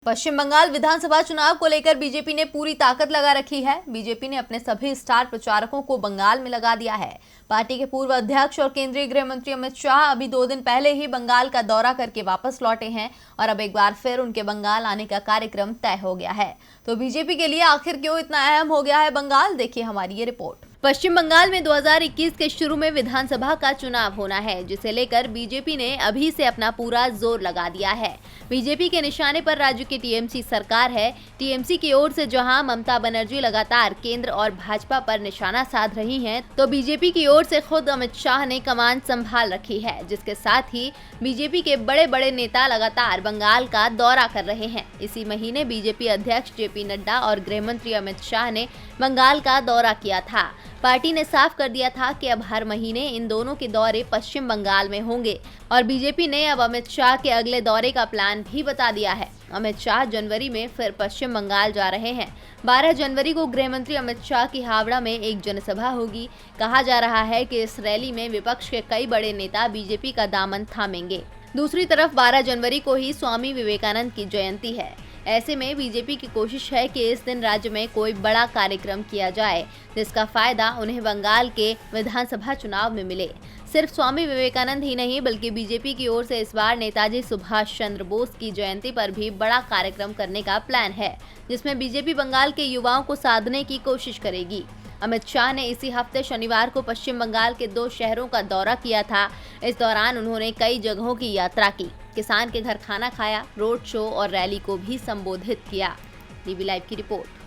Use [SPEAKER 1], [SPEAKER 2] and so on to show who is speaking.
[SPEAKER 1] पश्चिम बंगाल विधानसभा चुनाव को लेकर बीजेपी ने पूरी ताकत लगा रखी है। बीजेपी ने अपने सभी स्टार प्रचारकों को बंगाल में लगा दिया है। पार्टी के पूर्व अध्यक्ष और केंद्रीय गृह मंत्री अमित शाह अभी 2 दिन पहले ही बंगाल का दौरा करके वापस लौटे हैं और अब एक बार फिर उनके बंगाल आने का कार्यक्रम तय हो गया है। तो बीजेपी के लिए आखिर क्यों इतना अहम हो गया है बंगाल, देखिए हमारी ये रिपोर्ट। पश्चिम बंगाल में 2021 के शुरू में विधानसभा का चुनाव होना है, जिसे लेकर बीजेपी ने अभी से अपना पूरा जोर लगा दिया है। बीजेपी के निशाने पर राज्य की टीएमसी सरकार है। टीएमसी की ओर से जहां ममता बनर्जी लगातार केंद्र और भाजपा पर निशाना साध रही हैं, तो बीजेपी की ओर से खुद अमित शाह ने कमान संभाल रखी है, जिसके साथ ही बीजेपी के बड़े बड़े नेता लगातार बंगाल का दौरा कर रहे हैं। इसी महीने बीजेपी अध्यक्ष जेपी नड्डा और गृह मंत्री अमित शाह ने बंगाल का दौरा किया था। पार्टी ने साफ कर दिया था कि अब हर महीने इन दोनों के दौरे पश्चिम बंगाल में होंगे और बीजेपी ने अब अमित शाह के अगले दौरे का प्लान भी बता दिया है। अमित शाह जनवरी में फिर पश्चिम बंगाल जा रहे हैं। 12 जनवरी को गृह मंत्री अमित शाह की हावड़ा में एक जनसभा होगी। कहा जा रहा है कि इस रैली में विपक्ष के कई बड़े नेता बीजेपी का दामन थामेंगे। दूसरी तरफ 12 जनवरी को ही स्वामी विवेकानंद की जयंती है। ऐसे में बीजेपी की कोशिश है कि इस दिन राज्य में कोई बड़ा कार्यक्रम किया जाए, जिसका फायदा उन्हें बंगाल के विधानसभा चुनाव में मिले। सिर्फ स्वामी विवेकानंद ही नहीं, बल्कि बीजेपी की ओर से इस बार नेताजी सुभाष चंद्र बोस की जयंती पर भी बड़ा कार्यक्रम करने का प्लान है, जिसमें बीजेपी बंगाल के युवाओं को साधने की कोशिश करेगी। अमित शाह ने इसी हफ्ते शनिवार को पश्चिम बंगाल के 2 शहरों का दौरा किया था। इस दौरान उन्होंने कई जगहों की यात्रा की, किसान के घर खाना खाया, रोड शो और रैली को भी संबोधित किया। डीवी लाइव की रिपोर्ट।